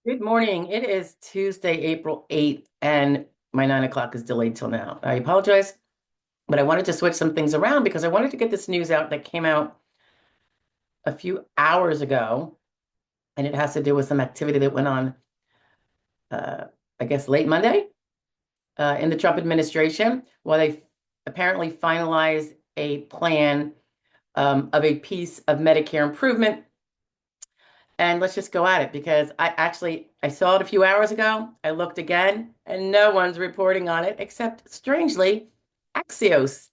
Good morning. It is Tuesday, April 8th, and my 9 o'clock is delayed till now. I apologize, but I wanted to switch some things around because I wanted to get this news out that came out a few hours ago, and it has to do with some activity that went on, uh, I guess, late Monday in the Trump administration, while they apparently finalized a plan of a piece of Medicare improvement. And let's just go at it because I saw it a few hours ago. I looked again and no one's reporting on it except strangely Axios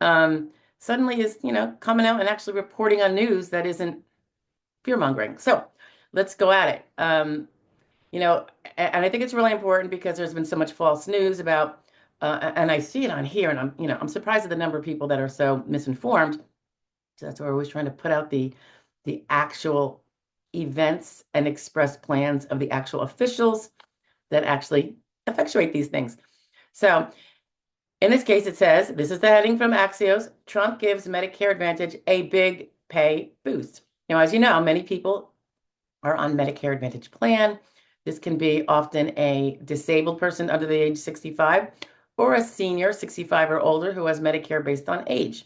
suddenly is, coming out and actually reporting on news that isn't fear mongering. So let's go at it. And I think it's really important because there's been so much false news about, and I see it on here, and I'm surprised at the number of people that are so misinformed. So that's why we're always trying to put out the actual events and express plans of the actual officials that actually effectuate these things. So in this case, it says, this is the heading from Axios, Trump gives Medicare Advantage a big pay boost. Now, as you know, many people are on Medicare Advantage plan. This can be often a disabled person under the age 65 or a senior 65 or older who has Medicare based on age.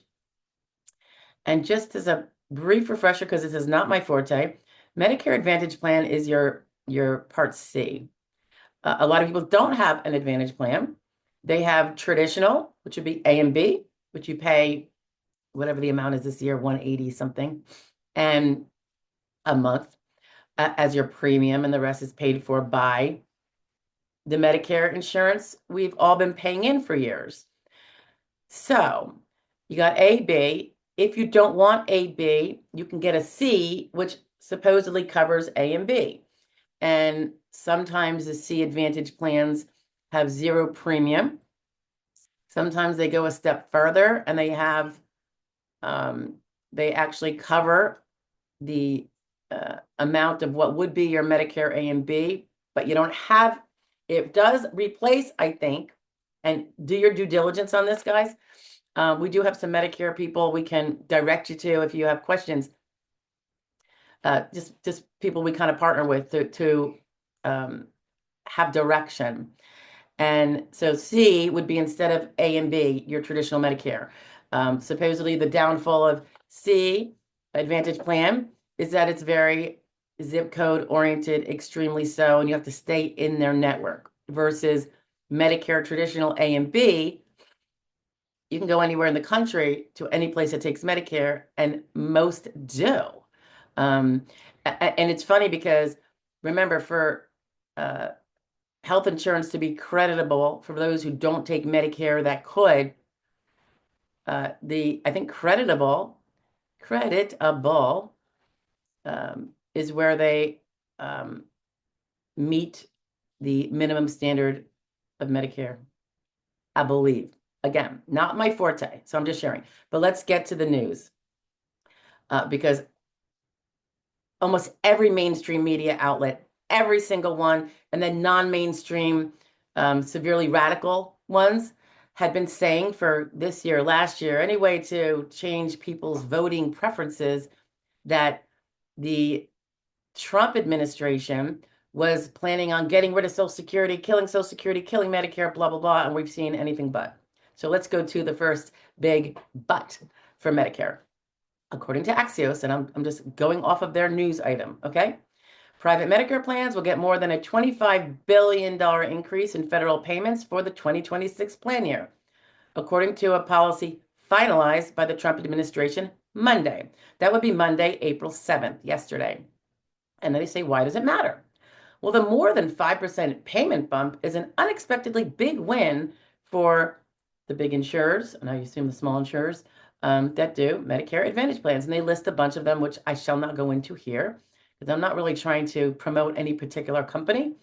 And just as a brief refresher, because this is not my forte, Medicare Advantage plan is your Part C. A lot of people don't have an Advantage plan. They have traditional, which would be A and B, which you pay whatever the amount is this year, 180 something, and a month as your premium, and the rest is paid for by the Medicare insurance we've all been paying in for years. So you got A, B. If you don't want A, B, you can get a C, which supposedly covers A and B. And sometimes the C Advantage plans have zero premium. Sometimes they go a step further and they actually cover the amount of what would be your Medicare A and B, but you don't have, it does replace, I think, and do your due diligence on this, guys. We do have some Medicare people we can direct you to if you have questions. Just people we kind of partner with to have direction. And so C would be instead of A and B, your traditional Medicare. Supposedly the downfall of C Advantage plan is that it's very zip code oriented, extremely so, and you have to stay in their network versus Medicare traditional A and B. You can go anywhere in the country to any place that takes Medicare, and most do. And it's funny because remember, for health insurance to be creditable for those who don't take Medicare that could, I think creditable is where they meet the minimum standard of Medicare, I believe. Again, not my forte, so I'm just sharing. But let's get to the news because almost every mainstream media outlet, every single one, and then non-mainstream, severely radical ones had been saying for this year, last year, any way to change people's voting preferences, that the Trump administration was planning on getting rid of Social Security, killing Medicare, blah, blah, blah, and we've seen anything but. So let's go to the first big but for Medicare. According to Axios, and I'm just going off of their news item, okay? Private Medicare plans will get more than a $25 billion increase in federal payments for the 2026 plan year, according to a policy finalized by the Trump administration Monday. That would be Monday, April 7th, yesterday. And then they say, why does it matter? Well, the more than 5% payment bump is an unexpectedly big win for the big insurers, and I assume the small insurers, that do Medicare Advantage plans. And they list a bunch of them, which I shall not go into here, because I'm not really trying to promote any particular company.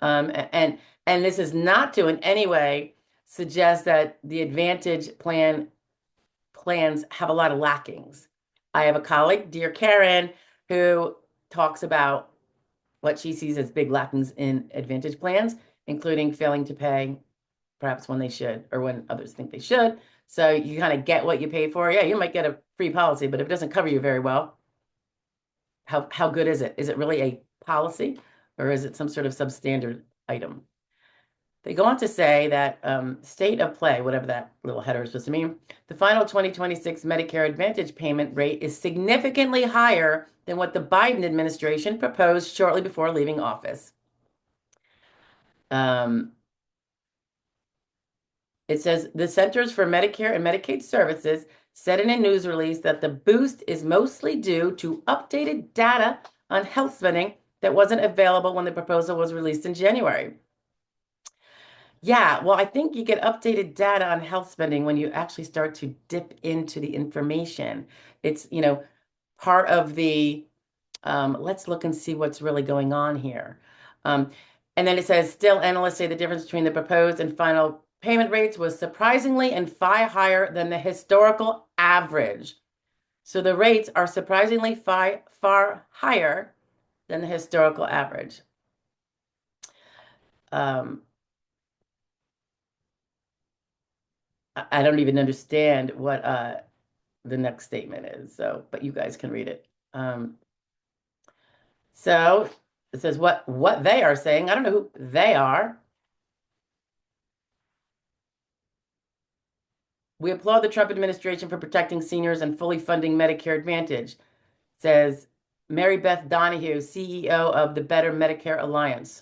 And this is not to in any way suggest that the Advantage plans have a lot of lackings. I have a colleague, dear Karen, who talks about what she sees as big lackings in Advantage plans, including failing to pay perhaps when they should or when others think they should. So you kind of get what you pay for. Yeah, you might get a free policy, but if it doesn't cover you very well, how good is it? Is it really a policy or is it some sort of substandard item? They go on to say that state of play, whatever that little header is supposed to mean, the final 2026 Medicare Advantage payment rate is significantly higher than what the Biden administration proposed shortly before leaving office. It says the Centers for Medicare and Medicaid Services said in a news release that the boost is mostly due to updated data on health spending that wasn't available when the proposal was released in January. Yeah, well, I think you get updated data on health spending when you actually start to dip into the information. It's, part of the let's look and see what's really going on here. Um, and then it says, still, analysts say the difference between the proposed and final payment rates was surprisingly and far higher than the historical average. So the rates are surprisingly far higher than the historical average. I don't even understand what the next statement is. So, but you guys can read it. So it says what they are saying. I don't know who they are. We applaud the Trump administration for protecting seniors and fully funding Medicare Advantage, says Mary Beth Donahue, CEO of the Better Medicare Alliance.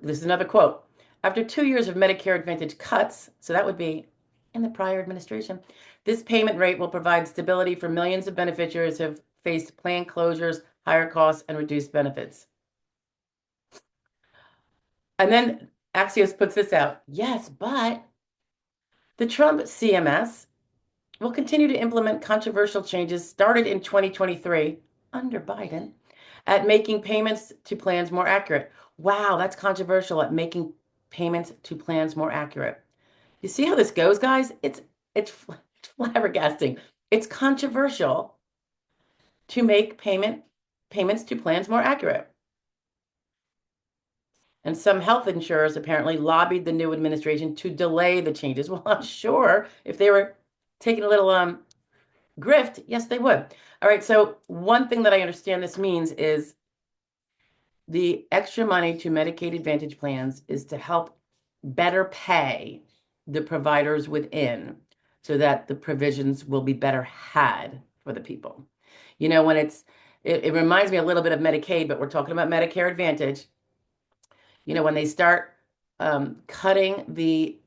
This is another quote. After 2 years of Medicare Advantage cuts, so that would be in the prior administration, this payment rate will provide stability for millions of beneficiaries who have faced plan closures, higher costs, and reduced benefits. And then Axios puts this out. Yes, but the Trump CMS will continue to implement controversial changes started in 2023 under Biden at making payments to plans more accurate. Wow, that's controversial, at making payments to plans more accurate. You see how this goes, guys? It's flabbergasting. It's controversial to make payments to plans more accurate. And some health insurers apparently lobbied the new administration to delay the changes. Well, I'm sure if they were taking a little grift, yes, they would. All right, so one thing that I understand this means is the extra money to Medicaid Advantage plans is to help better pay the providers within so that the provisions will be better had for the people. When it reminds me a little bit of Medicaid, but we're talking about Medicare Advantage. When they start cutting the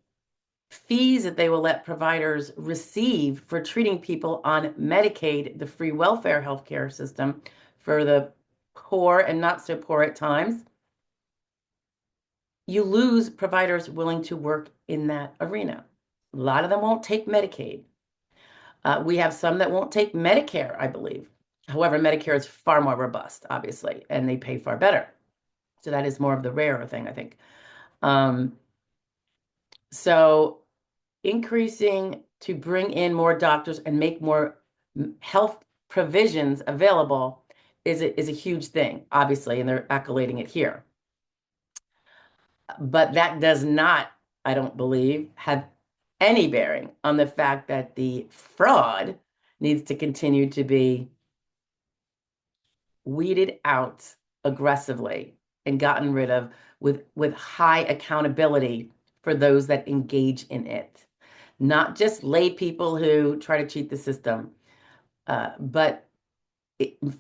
fees that they will let providers receive for treating people on Medicaid, the free welfare healthcare system for the poor and not so poor at times, you lose providers willing to work in that arena. A lot of them won't take Medicaid. We have some that won't take Medicare, I believe. However, Medicare is far more robust, obviously, and they pay far better. So that is more of the rarer thing, I think. So increasing to bring in more doctors and make more health provisions available is a huge thing, obviously, and they're accolading it here. But that does not, I don't believe, have any bearing on the fact that the fraud needs to continue to be weeded out aggressively and gotten rid of with high accountability for those that engage in it. Not just lay people who try to cheat the system, but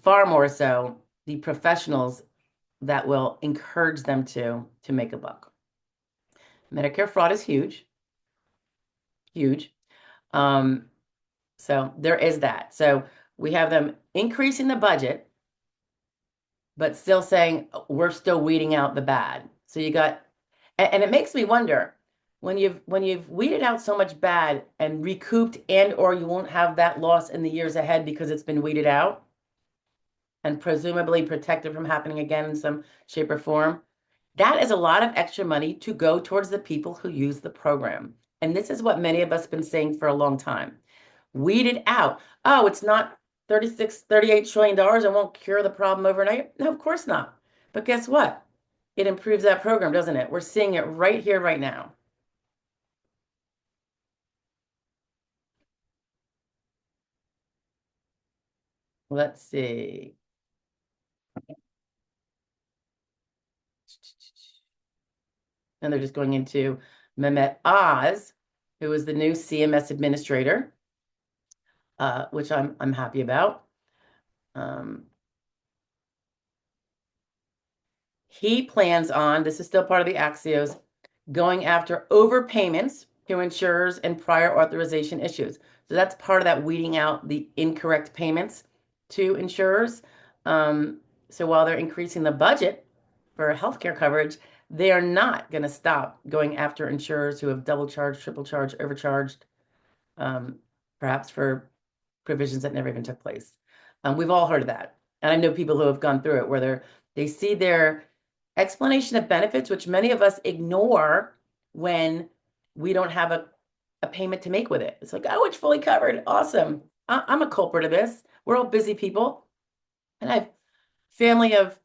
far more so the professionals that will encourage them to make a buck. Medicare fraud is huge, huge. So there is that. So we have them increasing the budget, but still saying we're still weeding out the bad. So you got, and it makes me wonder when you've weeded out so much bad and recouped, and or you won't have that loss in the years ahead because it's been weeded out and presumably protected from happening again in some shape or form. That is a lot of extra money to go towards the people who use the program. And this is what many of us have been saying for a long time. Weed it out. Oh, it's not $38 trillion and won't cure the problem overnight. No, of course not. But guess what? It improves that program, doesn't it? We're seeing it right here, right now. Let's see. and they're just going into Mehmet Oz, who is the new CMS administrator, which I'm happy about. He plans on, this is still part of the Axios, going after overpayments to insurers and prior authorization issues. So that's part of that weeding out the incorrect payments to insurers. So while they're increasing the budget for healthcare coverage, they are not going to stop going after insurers who have double charged, triple charged, overcharged, perhaps for provisions that never even took place. We've all heard of that. And I know people who have gone through it where they see their explanation of benefits, which many of us ignore when we don't have a payment to make with it. It's like, oh, it's fully covered. Awesome. I'm a culprit of this. We're all busy people. And I have family of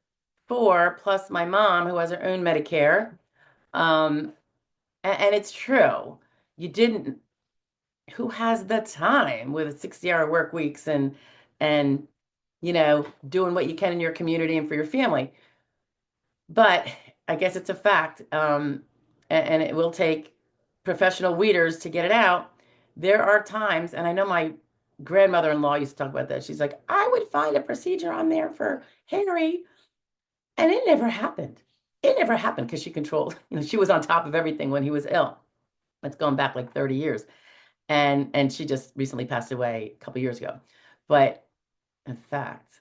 4 plus my mom who has her own Medicare. And it's true. You didn't, who has the time with 60-hour work weeks and doing what you can in your community and for your family? But I guess it's a fact, and it will take professional weeders to get it out. There are times, and I know my grandmother-in-law used to talk about that. She's like, I would find a procedure on there for Henry, and it never happened. It never happened because she controlled, she was on top of everything when he was ill. It's going back like 30 years. And she just recently passed away a couple years ago. But in fact,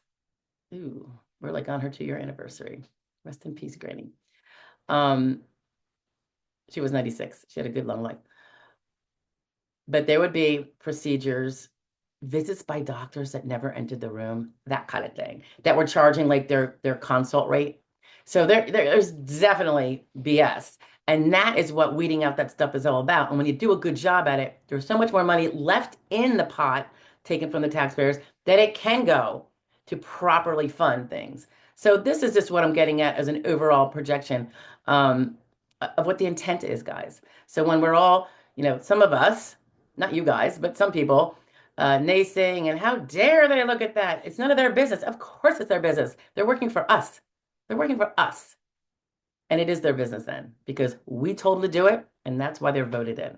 ooh, we're like on her 2-year anniversary. Rest in peace, Granny. She was 96. She had a good long life. But there would be procedures, visits by doctors that never entered the room, that kind of thing, that were charging like their consult rate. So there's definitely BS. And that is what weeding out that stuff is all about. And when you do a good job at it, there's so much more money left in the pot taken from the taxpayers that it can go to properly fund things. So this is just what I'm getting at as an overall projection of what the intent is, guys. So when we're all, some of us, not you guys, but some people, naysaying and how dare they look at that? It's none of their business. Of course it's their business. They're working for us. They're working for us. And it is their business then because we told them to do it, and that's why they're voted in.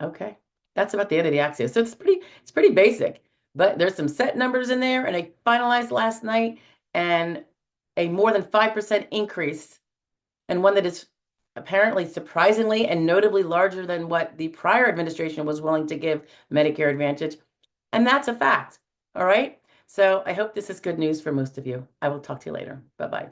Okay. That's about the end of the Axios. So it's pretty basic, but there's some set numbers in there, and I finalized last night, and a more than 5% increase, and one that is apparently surprisingly and notably larger than what the prior administration was willing to give Medicare Advantage. And that's a fact. All right. So I hope this is good news for most of you. I will talk to you later. Bye-bye.